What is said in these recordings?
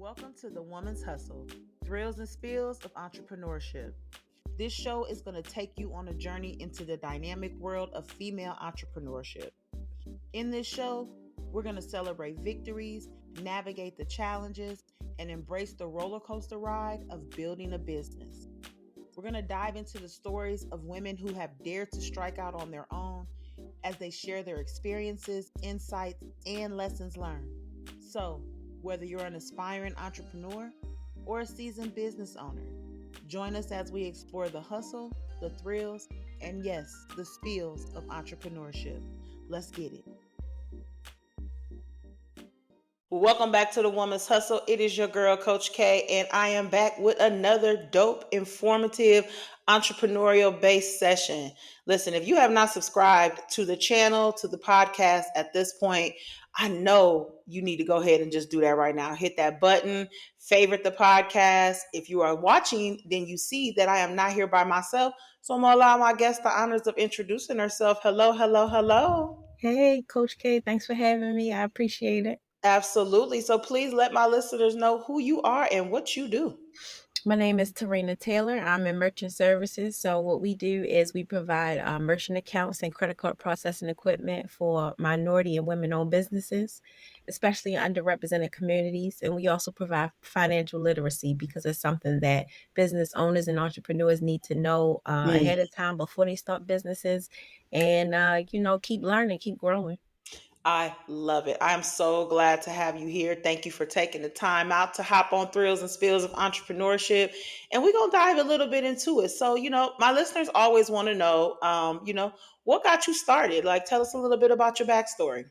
Welcome to The Woman's Hustle, thrills and spills of entrepreneurship. This show is going to take you on a journey into the dynamic world of female entrepreneurship. In this show, we're going to celebrate victories, navigate the challenges, and embrace the roller coaster ride of building a business. We're going to dive into the stories of women who have dared to strike out on their own as they share their experiences, insights, and lessons learned. So, whether you're an aspiring entrepreneur or a seasoned business owner, join us as we explore the hustle, the thrills, and yes, the spills of entrepreneurship. Let's get it. Welcome back to The Woman's Hustle. It is your girl, Coach K, and I am back with another dope, informative, entrepreneurial-based session. Listen, if you have not subscribed to the channel, to the podcast at this point, I know you need to go ahead and just do that right now. Hit that button, favorite the podcast. If you are watching, then you see that I am not here by myself. So I'm going to allow my guest the honors of introducing herself. Hello, hello, hello. Hey, Coach K, thanks for having me. I appreciate it. Absolutely. So please let my listeners know who you are and what you do. My name is Terrina Taylor. I'm in merchant services. So what we do is we provide merchant accounts and credit card processing equipment for minority and women-owned businesses, especially in underrepresented communities. And we also provide financial literacy because it's something that business owners and entrepreneurs need to know ahead of time before they start businesses and, keep learning, keep growing. I love it. I'm so glad to have you here. Thank you for taking the time out to hop on Thrills and Spills of Entrepreneurship. And we're going to dive a little bit into it. So, my listeners always want to know, what got you started? Like, tell us a little bit about your backstory.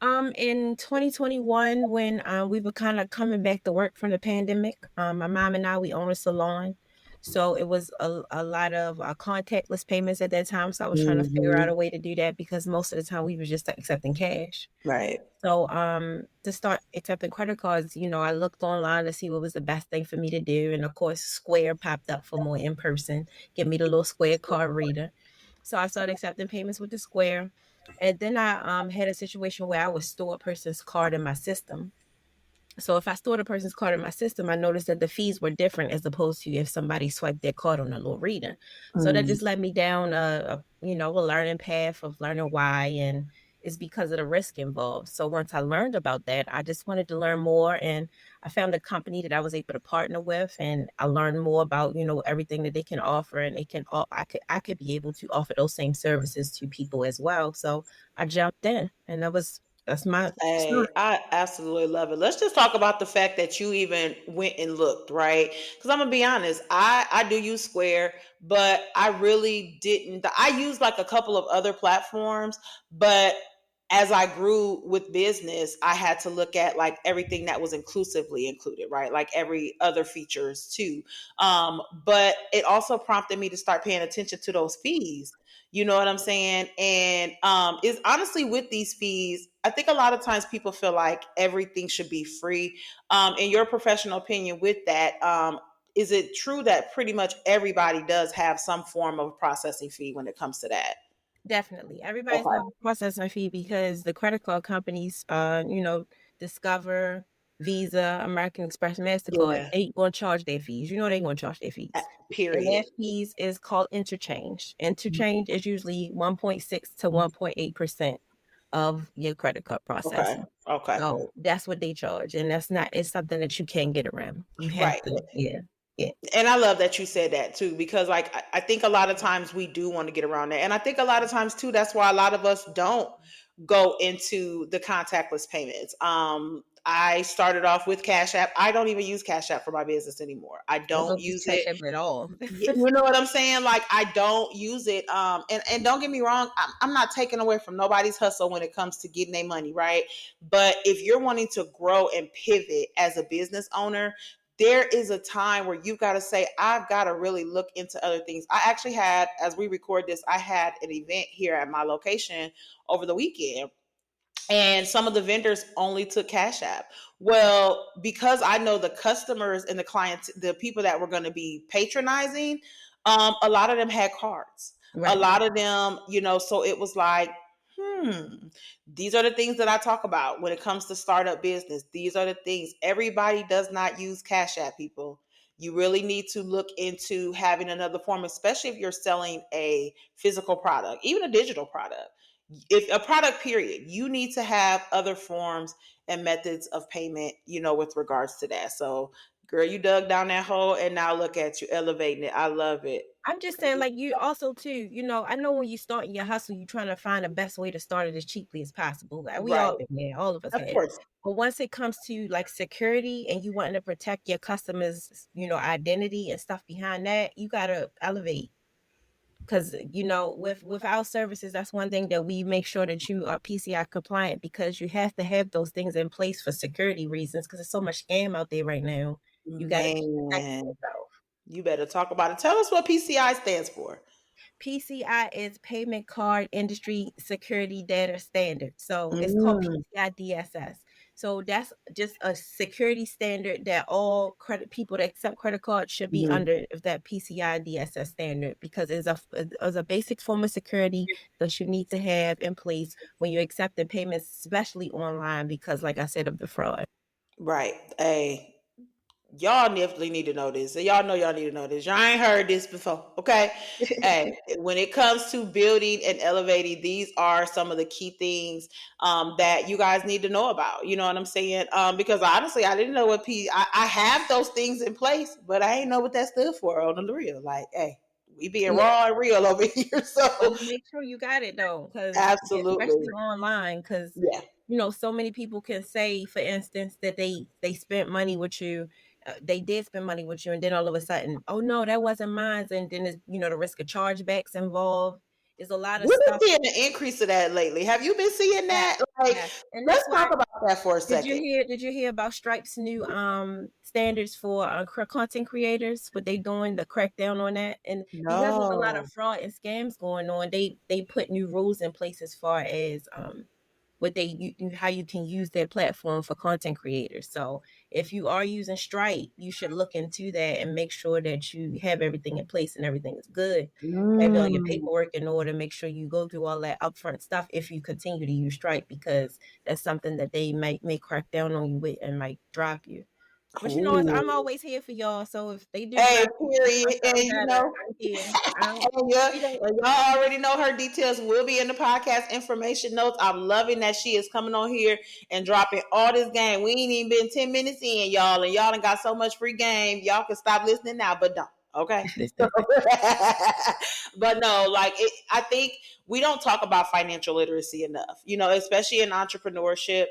In 2021, when we were kind of coming back to work from the pandemic, my mom and I, we own a salon. So it was a lot of contactless payments at that time. So I was trying to figure out a way to do that because most of the time we were just accepting cash. Right. So to start accepting credit cards, I looked online to see what was the best thing for me to do. And of course, Square popped up for more in person, give me the little Square card reader. So I started accepting payments with the Square. And then I had a situation where I would store a person's card in my system. So if I stored a person's card in my system, I noticed that the fees were different as opposed to if somebody swiped their card on a little reader. So that just led me down a learning path of learning why, and it's because of the risk involved. So once I learned about that, I just wanted to learn more, and I found a company that I was able to partner with, and I learned more about everything that they can offer, and I could be able to offer those same services to people as well. So I jumped in, and that's my Hey, story. I absolutely love it. Let's just talk about the fact that you even went and looked, right? Because I'm gonna be honest, I do use Square, but I really didn't. I used like a couple of other platforms, but as I grew with business, I had to look at like everything that was inclusively included, right? Like every other features too. But it also prompted me to start paying attention to those fees. You know what I'm saying? And is honestly with these fees, I think a lot of times people feel like everything should be free. In your professional opinion with that, is it true that pretty much everybody does have some form of processing fee when it comes to that? Definitely. Everybody's Okay. going to process a fee because the credit card companies, Discover, Visa, American Express, MasterCard, Yeah. they going to charge their fees. They're going to charge their fees. And Period. their fees is called interchange. Interchange is usually 1.6 to 1.8% of your credit card Okay. processing. Okay. So that's what they charge. And it's something that you can't get around. You have Right. to, yeah. Yeah. And I love that you said that too, because like I think a lot of times we do want to get around that. And I think a lot of times too, that's why a lot of us don't go into the contactless payments. I started off with Cash App. I don't even use Cash App for my business anymore. I I don't don't use use Cash it. App at all. You know what I'm saying? Like I don't use it. And don't get me wrong, I'm not taking away from nobody's hustle when it comes to getting their money, right? But if you're wanting to grow and pivot as a business owner, there is a time where you've got to say, I've got to really look into other things. I actually had, as we record this, I had an event here at my location over the weekend, and some of the vendors only took Cash App. Well, because I know the customers and the clients, the people that were going to be patronizing, a lot of them had cards. A Right. lot of them, so it was like, These are the things that I talk about when it comes to startup business. These are the things. Everybody does not use Cash App, people. You really need to look into having another form, especially if you're selling a physical product, even a digital product. If a product, period, you need to have other forms and methods of payment, with regards to that. So, girl, you dug down that hole and now look at you elevating it. I love it. I'm just saying, like, you also too, I know when you start your hustle, you're trying to find the best way to start it as cheaply as possible. Like, we all Right. been there, all of us Of have. course. But once it comes to like security and you wanting to protect your customers, identity and stuff behind that, you gotta elevate. Because with our services, that's one thing that we make sure that you are PCI compliant, because you have to have those things in place for security reasons. Because there's so much scam out there right now. You got to keep protecting Man, yourself. you better talk about it. Tell us what PCI stands for. PCI is Payment Card Industry Security Data Standard. So it's called Mm, PCI DSS. So that's just a security standard that all credit people that accept credit cards should be mhm. under, if that PCI DSS standard, because it's a basic form of security that you need to have in place when you're accepting payments, especially online, because like I said, of the fraud. Right. Hey, y'all definitely need to know this. Y'all know y'all need to know this. Y'all ain't heard this before. Okay. Hey, when it comes to building and elevating, these are some of the key things that you guys need to know about. You know what I'm saying? Because honestly, I didn't know I have those things in place, but I ain't know what that stood for on the real. Like, hey, we being Yeah. raw and real over here. Well, So you make sure you got it though, because absolutely. especially online, because Yeah. so many people can say, for instance, that they spent money with you, they did spend money with you, and then all of a sudden, oh no, that wasn't mine, and then it's, the risk of chargebacks involved. There's a lot of We've stuff. been seeing an increase of that lately. Have you been seeing Yes, that? Like, yes, and let's that's talk why. about that for a Did you second. hear? Did you hear about Stripe's new standards for content creators? What they doing, the crackdown on that, and because there's a lot of No. fraud and scams going on, they put new rules in place as far as what how you can use their platform for content creators. So if you are using Stripe, you should look into that and make sure that you have everything in place and everything is good. Have all your Mm. paperwork in order. Make sure you go through all that upfront stuff if you continue to use Stripe, because that's something that they may crack down on you with and might drop you. But I'm Ooh. always here for y'all. So if they do Hey, drop you for period. And something better, I'm here. I don't. We don't. and y'all already know her details will be in the podcast information notes. I'm loving that she is coming on here and dropping all this game. We ain't even been 10 minutes in, y'all, and y'all done got so much free game. Y'all can stop listening now, but don't. Okay. But no, I think we don't talk about financial literacy enough, especially in entrepreneurship.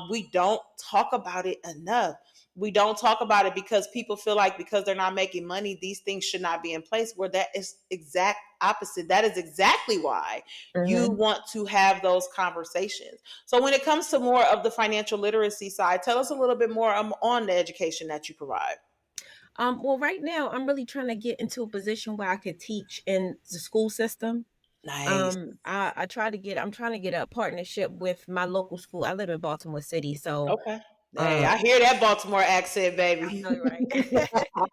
We don't talk about it enough. We don't talk about it because people feel like because they're not making money, these things should not be in place, where that is exact opposite. That is exactly why you Mhm. want to have those conversations. So when it comes to more of the financial literacy side, tell us a little bit more on the education that you provide. Well, right now I'm really trying to get into a position where I could teach in the school system. Nice. I'm trying to get a partnership with my local school. I live in Baltimore City, so Okay. Hey, um I hear that Baltimore accent, baby. I know you're right.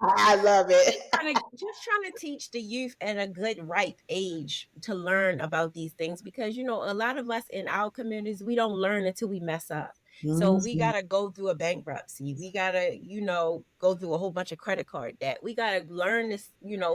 I love it. Just trying to teach the youth at a good ripe age to learn about these things, because a lot of us in our communities, we don't learn until we mess up. So we Mhm. gotta go through a bankruptcy. We gotta, go through a whole bunch of credit card debt. We gotta learn this,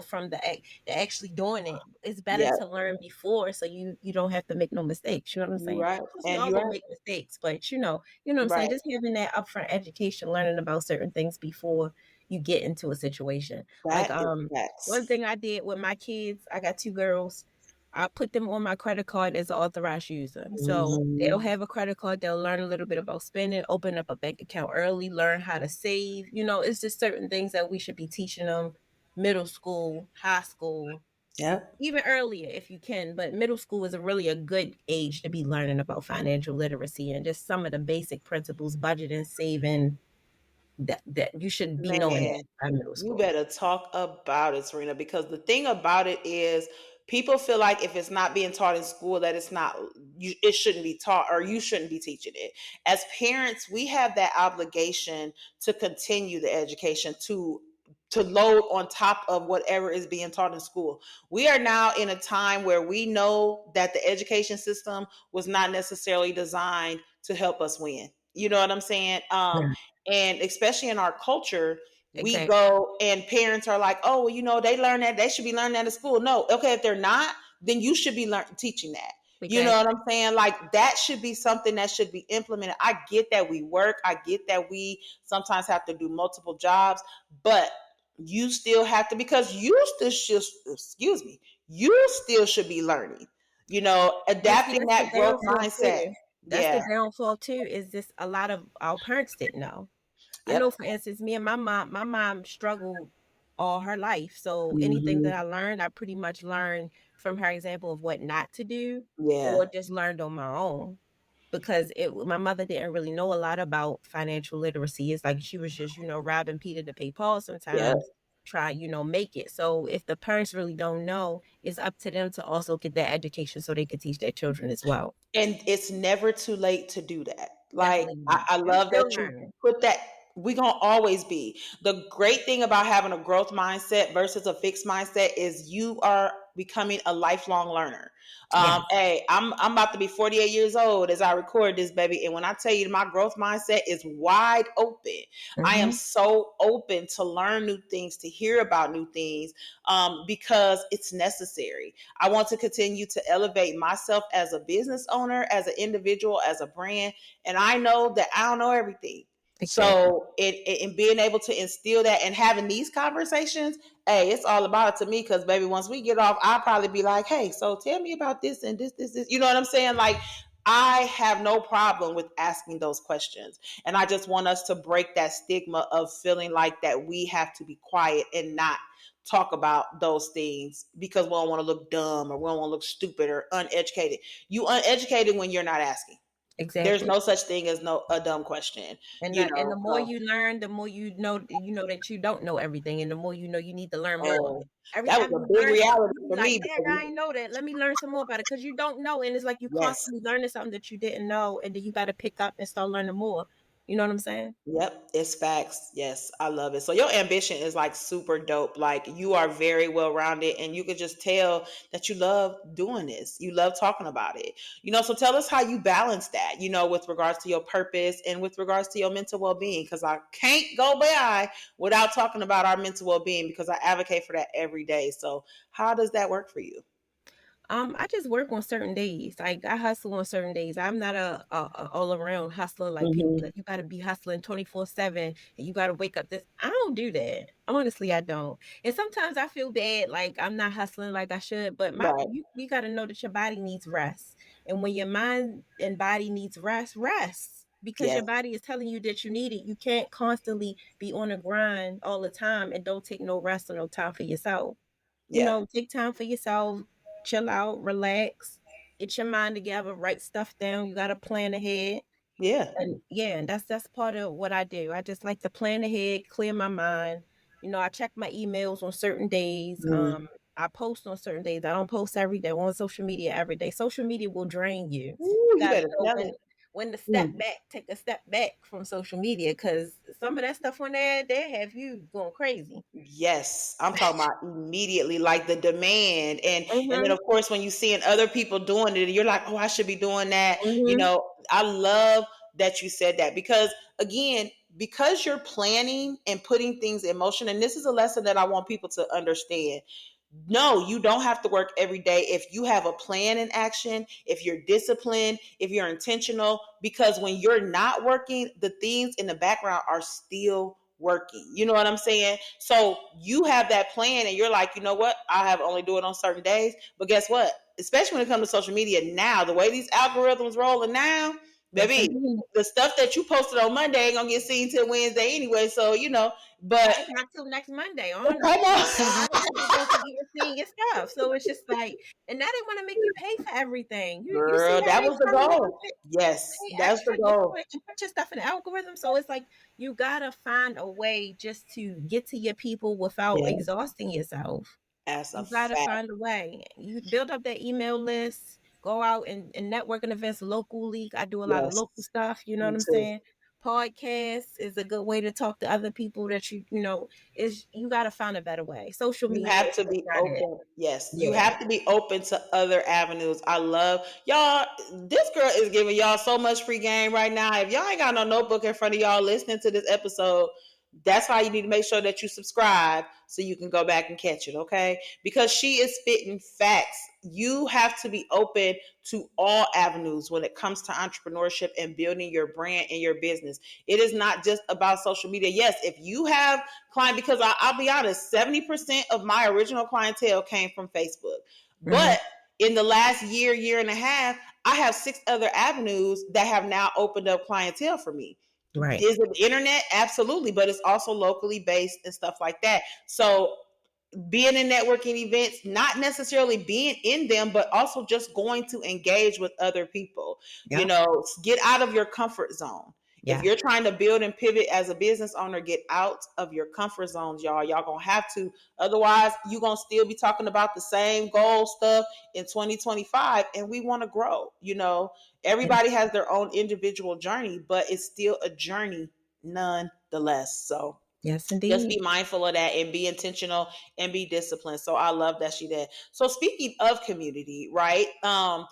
from the actually doing it. It's better Yeah, to learn before, so you don't have to make no mistakes. You know what I'm you're saying? right. Of course, we And all you're gonna right. make mistakes, but you know what I'm saying. Right. Just having that upfront education, learning about certain things before you get into a situation. Like That is facts. one thing I did with my kids, I got two girls. I put them on my credit card as an authorized user. So they'll Mhm. have a credit card, they'll learn a little bit about spending, open up a bank account early, learn how to save. It's just certain things that we should be teaching them middle school, high school, Yep. even earlier if you can. But middle school is really a good age to be learning about financial literacy and just some of the basic principles, budgeting, saving, that you should be knowing that Man, by middle you school. better talk about it, Serena, because the thing about it is people feel like if it's not being taught in school that it shouldn't be taught or you shouldn't be teaching it. As parents, we have that obligation to continue the education, to to load on top of whatever is being taught in school. We are now in a time where we know that the education system was not necessarily designed to help us win. You know what I'm saying? Yeah. And especially in our culture, we Exactly. go and parents are like, oh, well, they learn that, they should be learning that in school. No, okay, if they're not, then you should be teaching that. You know what Exactly. I'm saying? Like that should be something that should be implemented. I get that we work. I get that we sometimes have to do multiple jobs, but you still have to, because you still should, excuse me, you still should be learning, And see, adapting that's the that growth downfall mindset. too. That's the Yeah. downfall too, is this a lot of our parents didn't know. I know, Yep. for instance, me and my mom struggled all her life. So anything Hmm. that I learned, I pretty much learned from her example of what not to do, Yeah. or just learned on my own. Because my mother didn't really know a lot about financial literacy. It's like she was just, robbing Peter to pay Paul Yep. sometimes, try, make it. So if the parents really don't know, it's up to them to also get that education so they can teach their children as well. And it's never too late to do that. Like Definitely I, not. I I'm love still that you learning. put that. We gonna always be. The great thing about having a growth mindset versus a fixed mindset is you are becoming a lifelong learner. Yes. Hey, I'm about to be 48 years old as I record this, baby. And when I tell you my growth mindset is wide open, I am Mm-hmm. so open to learn new things, to hear about new things, because it's necessary. I want to continue to elevate myself as a business owner, as an individual, as a brand. And I know that I don't know everything. Exactly. So in being able to instill that and having these conversations, hey, it's all about it to me. Because baby, once we get off, I'll probably be like, hey, so tell me about this and this. You know what I'm saying? Like I have no problem with asking those questions. And I just want us to break that stigma of feeling like that we have to be quiet and not talk about those things because we don't want to look dumb or we don't want to look stupid or uneducated. You uneducated when you're not asking. There's Exactly. no such thing as a dumb question, And the more so you learn, the more you know that you don't know everything, and the more you know you need to learn more. oh, Every that was time a you big learn something, reality you be for like, me, "Dang, baby. I ain't know that. Let me learn some more about it." Because you don't know, and it's like you Yes. constantly learning something that you didn't know, and then you got to pick up and start learning more. You know what I'm saying? Yep, it's facts. Yes, I love it. So your ambition is like super dope. Like you are very well rounded, and you could just tell that you love doing this. You love talking about it. So tell us how you balance that. With regards to your purpose and with regards to your mental well being. Because I can't go by without talking about our mental well being because I advocate for that every day. So how does that work for you? I just work on certain days. Like I hustle on certain days. I'm not a all around hustler. Like people be Hmm. like, you gotta be hustling 24/7 and you gotta wake up this. I don't do that. Honestly, I don't. And sometimes I feel bad, like I'm not hustling like I should. But Right. you gotta know that your body needs rest. And when your mind and body needs rest, rest. Because Yes. your body is telling you that you need it. You can't constantly be on a grind all the time and don't take no rest or no time for yourself. Yeah. Take time for yourself, chill out, relax, get your mind together, write stuff down. You got to plan ahead. Yeah. And yeah, and that's part of what I do. I just like to plan ahead, clear my mind. I check my emails on certain days. Mm. I post on certain days. I don't post every day on social media every day. Social media will drain you. Ooh, You you got to better know tell when it. when to step Mm. back, take a step back from social media, because some of that stuff on there, they have you going crazy. Yes, I'm talking about immediately, like the demand, and then Mm-hmm. of course when you seeing other people doing it, you're like, oh, I should be doing that. Mm-hmm. I love that you said that because again, because you're planning and putting things in motion, and this is a lesson that I want people to understand. No, you don't have to work every day if you have a plan in action, if you're disciplined, if you're intentional, because when you're not working, the things in the background are still working. You know what I'm saying? So you have that plan and you're like, you know what? I have only do it on certain days. But guess what? Especially when it comes to social media now, the way these algorithms rolling now, That's baby, indeed. the stuff that you posted on Monday ain't gonna get seen till Wednesday anyway. So, but Right, not till next Monday, come honestly. A on. lot of people wasn't even seeing your stuff. So it's just like, and now they want to make you pay for everything. You see Girl, how that they was the trying to make you goal. Yes, pay that's the extra just goal. to put your stuff in the algorithm. So it's like you gotta find a way just to get to your people without Yeah, exhausting yourself. as a You gotta fact. find a way. You build up that email list, go out and networking events locally. I do a lot of local Yes, stuff, you know me what I'm too. saying? Podcasts is a good way to talk to other people that you know is you got to find a better way. Social You media have is to just be not it. open. Yes, you Yeah. have to be open to other avenues. I love y'all. This girl is giving y'all so much free game right now. If y'all ain't got no notebook in front of y'all listening to this episode, that's why you need to make sure that you subscribe so you can go back and catch it, okay? Because she is spitting facts. You have to be open to all avenues when it comes to entrepreneurship and building your brand and your business. It is not just about social media. Yes, if you have client, because I'll be honest, 70% of my original clientele came from Facebook. Hmm. But in the last year, year and a half, I have 6 other avenues that have now opened up clientele for me. Right. Is it internet? Absolutely, but it's also locally based and stuff like that. So being in networking events, not necessarily being in them, but also just going to engage with other people. You Yeah. know, get out of your comfort zone. If Yeah. you're trying to build and pivot as a business owner, get out of your comfort zones, y'all. Y'all gonna have to. Otherwise, you're gonna still be talking about the same goal stuff in 2025. And we want to grow. You know, And everybody has their own individual journey, but it's still a journey nonetheless. So yes, just indeed. be mindful of that and be intentional and be disciplined. So I love that she did. So speaking of community, right? How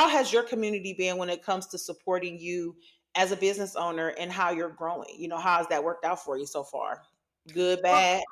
has your community been when it comes to supporting you as a business owner and how you're growing? You know, how has that worked out for you so far? Good, Well, bad?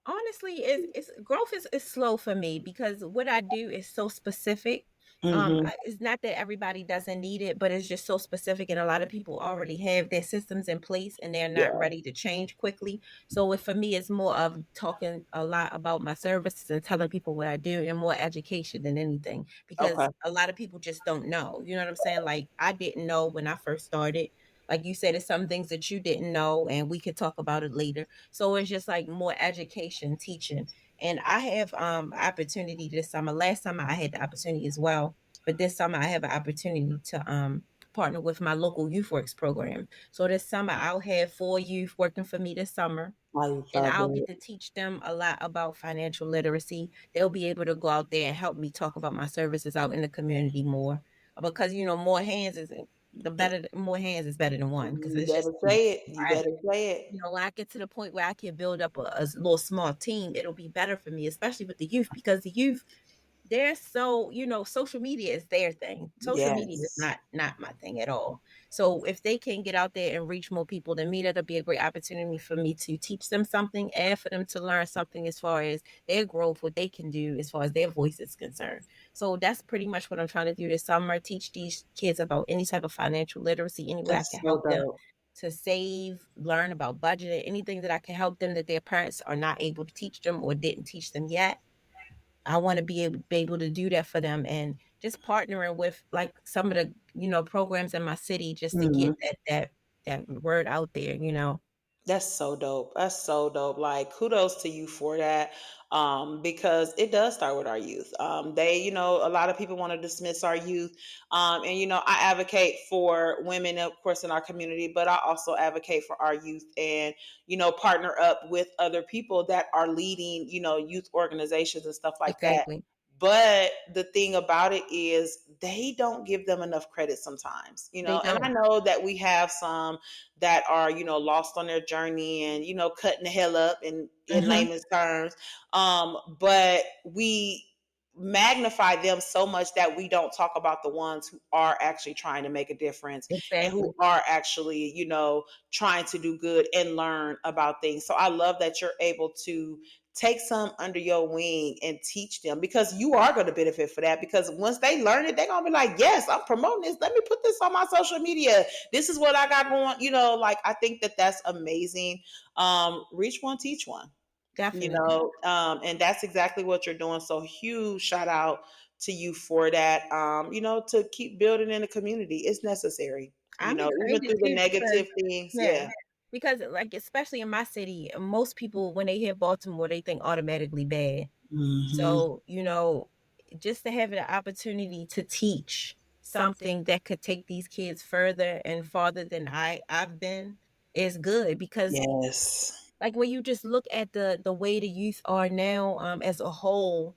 honestly, it's growth is slow for me because what I do is so specific. Mm-hmm. It's not that everybody doesn't need it, but it's just so specific, and a lot of people already have their systems in place, and they're not Yeah. ready to change quickly. So, for me, it's more of talking a lot about my services and telling people what I do, and more education than anything, Okay. because a lot of people just don't know. You know what I'm saying? Like I didn't know when I first started. Like you said, it's some things that you didn't know, and we could talk about it later. So it's just like more education, teaching. And I have opportunity this summer. Last summer I had the opportunity as well, but this summer I have an opportunity to partner with my local youth works program. So this summer I'll have 4 youth working for me this summer. I And love I'll get it. to teach them a lot about financial literacy. They'll be able to go out there and help me talk about my services out in the community more. Because more hands is the better. More hands is better than one. Because You it's just better say it. You I, better say it. when I get to the point where I can build up a little small team, it'll be better for me, especially with the youth, because the youth, they're so, social media is their thing. Social media is Yes. not my thing at all. So if they can get out there and reach more people than me, that'll be a great opportunity for me to teach them something and for them to learn something as far as their growth, what they can do as far as their voice is concerned. So that's pretty much what I'm trying to do this summer. Teach these kids about any type of financial literacy, any way I That's can so help them dope. to save, learn about budgeting, anything that I can help them that their parents are not able to teach them or didn't teach them yet. I want to be able to do that for them, and just partnering with like some of the programs in my city just to get Mhm. that word out there. That's so dope. That's so dope. Like kudos to you for that. Because it does start with our youth. A lot of people want to dismiss our youth. And I advocate for women, of course, in our community, but I also advocate for our youth and, partner up with other people that are leading, youth organizations and stuff like that. Exactly. But the thing about it is they don't give them enough credit sometimes, They and I don't. know that we have some that are, lost on their journey and, cutting the hell up in Hmm. layman's terms. But we magnify them so much that we don't talk about the ones who are actually trying to make a difference and Exactly. who are actually, trying to do good and learn about things. So I love that you're able to take some under your wing and teach them, because you are going to benefit for that, because once they learn it, they're going to be like, yes, I'm promoting this, let me put this on my social media, this is what I got going. Like, I think that that's amazing. Reach one, teach one. Definitely. And that's exactly what you're doing. So huge shout out to you for that. To keep building in the community, it's necessary, I'm even excited through the too because negative things. yeah, Yeah. because like especially in my city, most people when they hear Baltimore, they think automatically bad. Hmm. So, just to have the opportunity to teach something that could take these kids further and farther than I've been is good because Yes. like when you just look at the way the youth are now as a whole,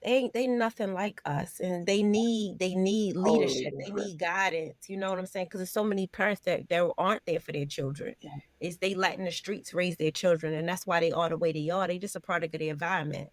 they nothing like us, and they need Totally leadership, they different. need guidance, you know what I'm saying? Because there's so many parents that aren't there for their children. Is they letting the streets raise their children, and that's why they are the way they are. They just a product of the environment.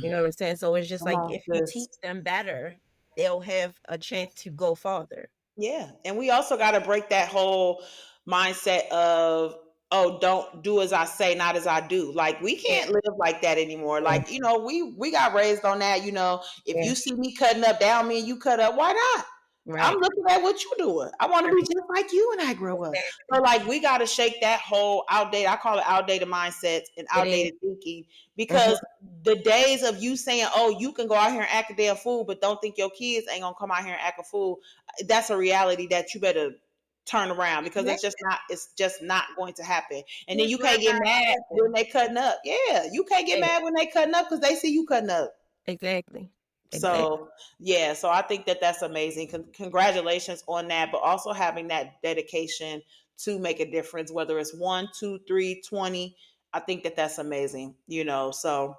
You know what I'm saying? So it's just Come like on, if you sis. teach them better, they'll have a chance to go farther. Yeah. And we also got to break that whole mindset of, oh, don't do as I say, not as I do. Like we Yeah, can't live like that anymore. yeah, Like, we got raised on that, if yeah. you see me cutting up down me and you cut up, why not? I'm Right. looking at what you're doing. I want to be Right. just like you when I grow up. So, Exactly. like, we got to shake that whole outdated, I call it outdated mindsets and It is. outdated thinking, Mhm. because the days of you saying, oh, you can go out here and act a damn fool, but don't think your kids ain't going to come out here and act a fool, that's a reality that you better turn around, because Exactly. it's just not going to happen. And then Kids you learn can't get by mad when observing. they cutting up. Yeah, you can't get Yeah, mad when they cutting up because they see you cutting up. exactly. Exactly. So yeah, so I think that that's amazing. Congratulations on that, but also having that dedication to make a difference, whether it's 1, 2, 3, 20. I think that that's amazing. So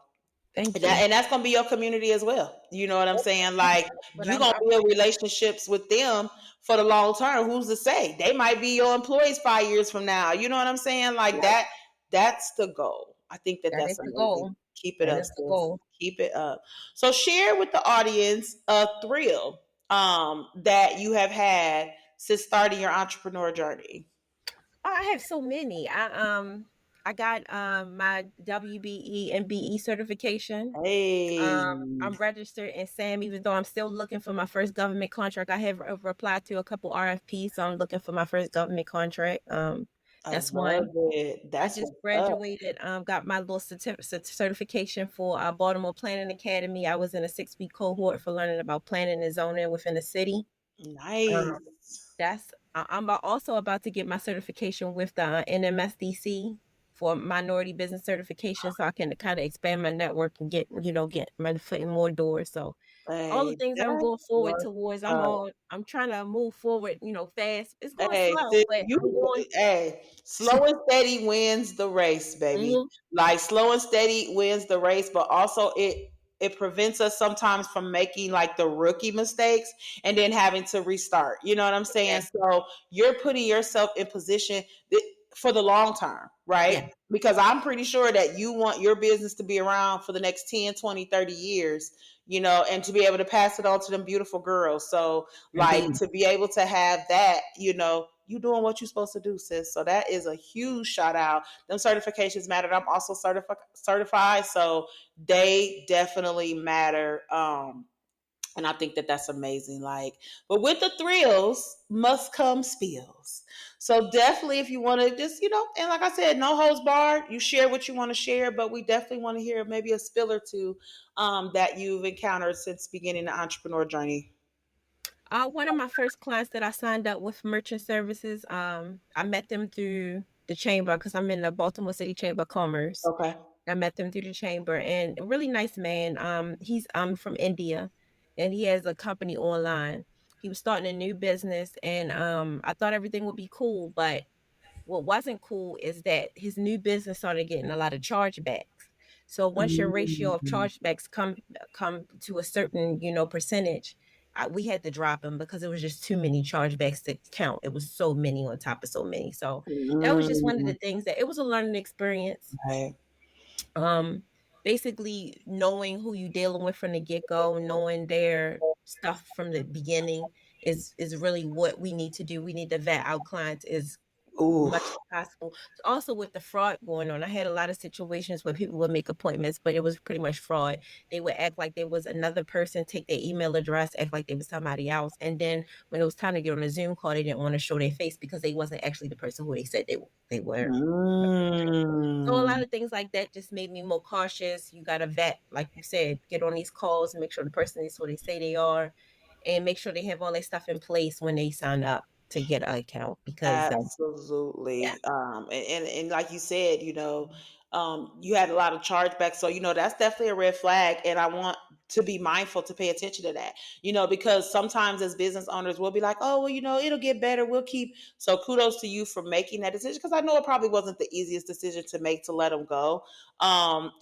Thank that, you. and that's gonna be your community as well. You know what I'm saying? Like, That's what you gonna I'm build bringing. relationships with them for the long term. Who's to say? They might be your employees 5 years from now. You know what I'm saying? Like Right. that. That's the goal. I think that That is that's the amazing. goal. Keep it That up, is the sis. goal. Keep it up. So share with the audience a thrill that you have had since starting your entrepreneur journey. Oh, I have so many. I got my WBE and BE certification. Hey, I'm registered in SAM, even though I'm still looking for my first government contract. I have replied to a couple RFPs, so I'm looking for my first government contract. I That's love one. it. I That's just what's up. graduated, got my little certification for Baltimore Planning Academy. I was in a 6-week cohort for learning about planning and zoning within the city. Um, Nice. I'm also about to get my certification with the NMSDC for minority business certification, so I can kind of expand my network and get my foot in more doors. So all the Hey, things I'm going that's forward what's towards, up. I'm trying to move forward, fast. It's going Hey, slow, sis, but I'm going. slow and steady wins the race, baby. Mhm. Like slow and steady wins the race, but also it prevents us sometimes from making like the rookie mistakes and then having to restart. You know what I'm saying? Exactly. So you're putting yourself in position for the long term, right? Yeah, Because I'm pretty sure that you want your business to be around for the next 10, 20, 30 years, and to be able to pass it on to them beautiful girls. So like indeed. to be able to have that, you doing what you're supposed to do, sis. So that is a huge shout out. Them certifications matter. I'm also certified, so they definitely matter. And I think that that's amazing. Like, but with the thrills must come spills. So definitely, if you want to just, and like I said, no holds barred. You share what you want to share, but we definitely want to hear maybe a spill or two that you've encountered since beginning the entrepreneur journey. One of my first clients that I signed up with Merchant Services, I met them through the chamber because I'm in the Baltimore City Chamber of Commerce. Okay. I met them through the chamber, and a really nice man. He's from India, and he has a company online. He was starting a new business, and I thought everything would be cool, but what wasn't cool is that his new business started getting a lot of chargebacks. So once your ratio of Mm, chargebacks come to a certain percentage, we had to drop him because it was just too many chargebacks to count. It was so many on top of so many. So that was just one of the mm, things that it was a learning experience. right. um Basically knowing who you dealing with from the get-go, knowing their stuff from the beginning is really what we need to do. We need to vet our clients as Ooh. much as possible. Also, with the fraud going on, I had a lot of situations where people would make appointments, but it was pretty much fraud. They would act like there was another person, take their email address, act like they was somebody else, and then when it was time to get on a Zoom call, they didn't want to show their face because they wasn't actually the person who they said they were. So a lot Mm, of things like that just made me more cautious. You got to vet, like you said, get on these calls and make sure the person is who they say they are, and make sure they have all their stuff in place when they sign up to get an account because yeah, absolutely. And like you said, You had a lot of chargebacks. So, that's definitely a red flag. And I want to be mindful to pay attention to that, because sometimes as business owners, we'll be like, oh, well, it'll get better. We'll keep. So kudos to you for making that decision, because I know it probably wasn't the easiest decision to make, to let them go. And,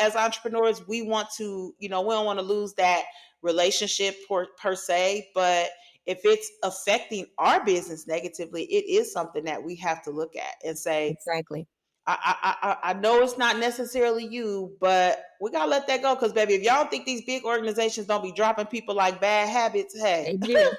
as entrepreneurs, we want to, we don't want to lose that relationship per se, but if it's affecting our business negatively, it is something that we have to look at and say, Exactly. I know it's not necessarily you, but we gotta let that go. Because baby, if y'all think these big organizations don't be dropping people like bad habits, hey, They do.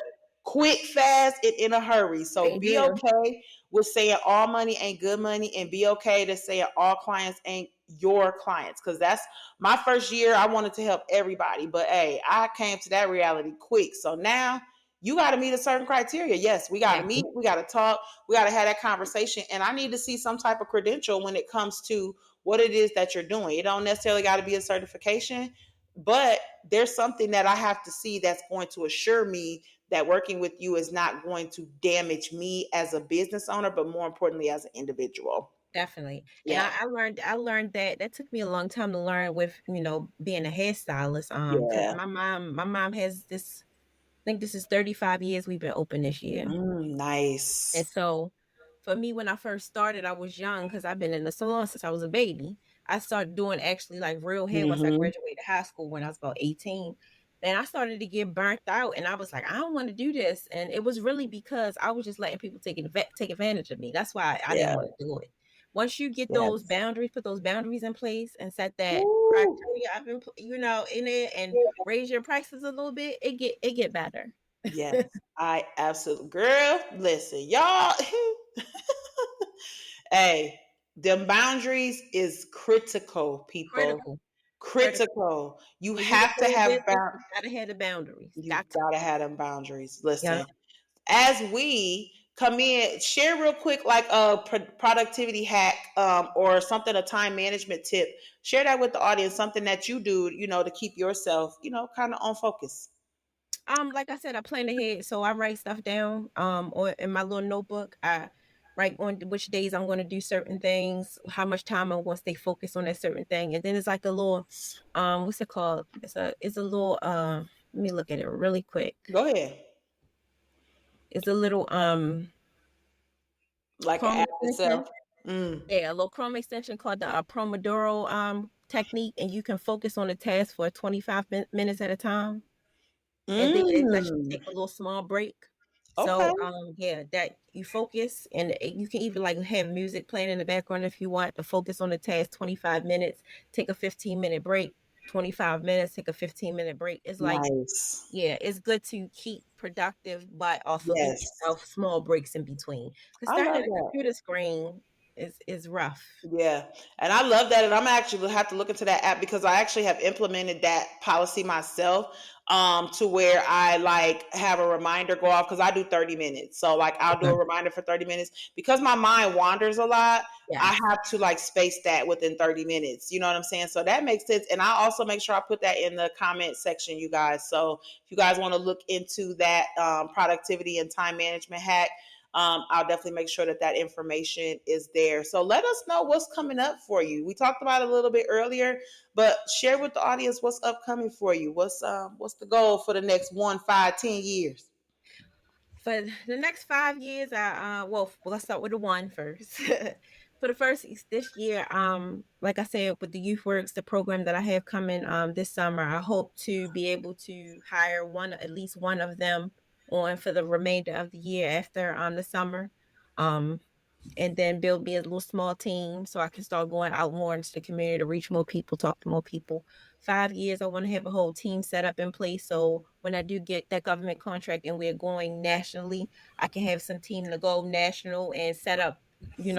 quick, fast, and in a hurry. So They be do. okay with saying all money ain't good money, and be okay to say all clients ain't your clients. Because that's my first year. I wanted to help everybody, but hey, I came to that reality quick. So now you got to meet a certain criteria. Yes, we got to meet, Exactly. we got to talk, we got to have that conversation, and I need to see some type of credential when it comes to what it is that you're doing. It don't necessarily got to be a certification, but there's something that I have to see that's going to assure me that working with you is not going to damage me as a business owner, but more importantly as an individual. Definitely. And Yeah. I learned that took me a long time to learn with, being a hairstylist. Because Yeah. my mom has this, I think this is 35 years we've been open this year. And Nice. so for me, when I first started, I was young because I've been in the salon since I was a baby. I started doing actually like real hair once I Mm-hmm. graduated high school when I was about 18. Then I started to get burnt out and I was like, I don't want to do this. And it was really because I was just letting people take advantage of me. That's why I didn't Yeah. want to do it. Once you get those Yes. boundaries, put those boundaries in place and set that Woo. criteria I've been, in it and raise your prices a little bit, it get better. Yes. I absolutely, girl, listen, y'all. Hey, them boundaries is critical, people. Critical. Critical. Critical. You For you to have to stay in have business, you gotta have the boundaries. you Got to. gotta have them boundaries. Yeah. Listen, as we come in, share real quick like a productivity hack, or something, a time management tip. Share that with the audience, something that you do, to keep yourself, kind of on focus. Like I said, I plan ahead, so I write stuff down. Or in my little notebook, I write on which days I'm going to do certain things, how much time I'm going to stay focused on that certain thing, and then it's like a little, what's it called? It's a little, let me look at it really quick. Go ahead. It's a little, Like an Chrome app extension. itself. Mm. Yeah, a little Chrome extension called the Pomodoro technique, and you can focus on a task for 25 minutes at a time. And then it lets you Mm. take a little small break. Okay. So, yeah, that you focus and you can even like have music playing in the background if you want to focus on the task 25 minutes, take a 15-minute break, 25 minutes, take a 15-minute break. It's like, Nice. yeah, it's good to keep productive, but also give Yes. yourself small breaks in between. Because I staring love at a that. computer screen is rough. Yeah. And I love that. And I'm actually have to look into that app, because I actually have implemented that policy myself, to where I like have a reminder go off, because I do 30 minutes. So like I'll do Okay. a reminder for 30 minutes, because my mind wanders a lot. I Yes. have to like space that within 30 minutes. You know what I'm saying? So that makes sense. And I also make sure I put that in the comment section, you guys. So if you guys want to look into that, productivity and time management hack, I'll definitely make sure that that information is there. So let us know what's coming up for you. We talked about it a little bit earlier, but share with the audience what's upcoming for you. What's the goal for the next 1, 5, 10 years? For the next 5 years, well, let's start with the one first. For the first this year, like I said, with the Youth Works, the program that I have coming this summer, I hope to be able to hire at least one of them on for the remainder of the year after the summer. Um, and then build me a little small team so I can start going out more into the community to reach more people, talk to more people. 5 years, I want to have a whole team set up in place. So when I do get that government contract and we're going nationally, I can have some team to go national and set up,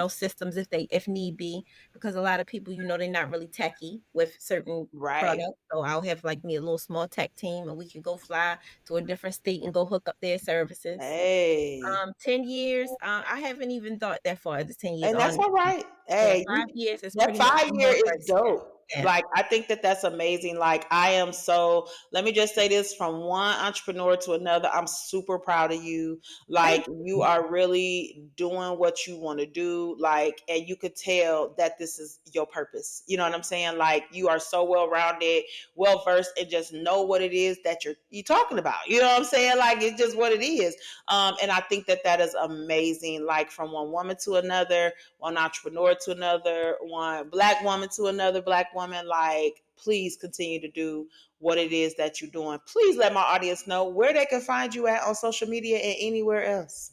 systems if need be, because a lot of people, they're not really techy with certain Right. products. So I'll have like me a little small tech team and we can go fly to a different state and go hook up their services. Hey. 10 years, I haven't even thought that far as 10 years, And that's all honestly. right. Yeah, Hey, 5 years is that pretty much 5 year enough is right there. dope. Yeah. Like, I think that that's amazing. Like, let me just say this, from one entrepreneur to another, I'm super proud of you. Thank Like, you you. are really doing what you want to do. Like, and you could tell that this is your purpose. You know what I'm saying? Like, you are so well rounded, well versed, and just know what it is that you're talking about. You know what I'm saying? Like, it's just what it is. And I think that that is amazing. Like, from one woman to another, one entrepreneur to another, one black woman to another black woman. Like, please continue to do what it is that you're doing. Please let my audience know where they can find you at on social media and anywhere else.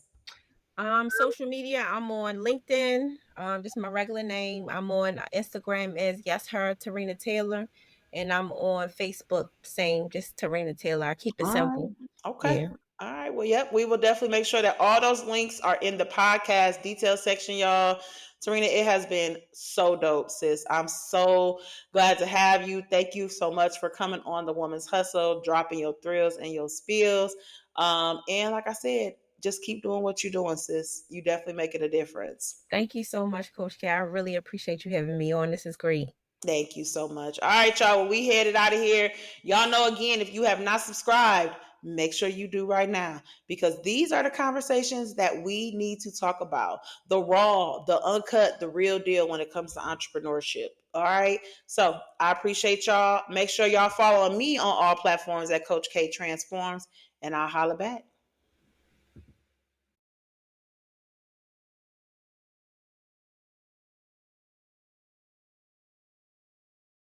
Social media, I'm on LinkedIn, just my regular name. I'm on Instagram as Yes Her Terrina Taylor, and I'm on Facebook, same, just Terrina Taylor. I keep it All right. simple. Okay. Yeah. All right. Well, yep. We will definitely make sure that all those links are in the podcast details section, y'all. Terrina, it has been so dope, sis. I'm so glad to have you. Thank you so much for coming on The Woman's Hustle, dropping your thrills and your spills. And like I said, just keep doing what you're doing, sis. You definitely making a difference. Thank you so much, Coach K. I really appreciate you having me on. This is great. Thank you so much. All right, y'all. Well, we headed out of here. Y'all know, again, if you have not subscribed, make sure you do right now, because these are the conversations that we need to talk about. The raw, the uncut, the real deal when it comes to entrepreneurship. All right. So I appreciate y'all. Make sure y'all follow me on all platforms at Coach K Transforms, and I'll holla back.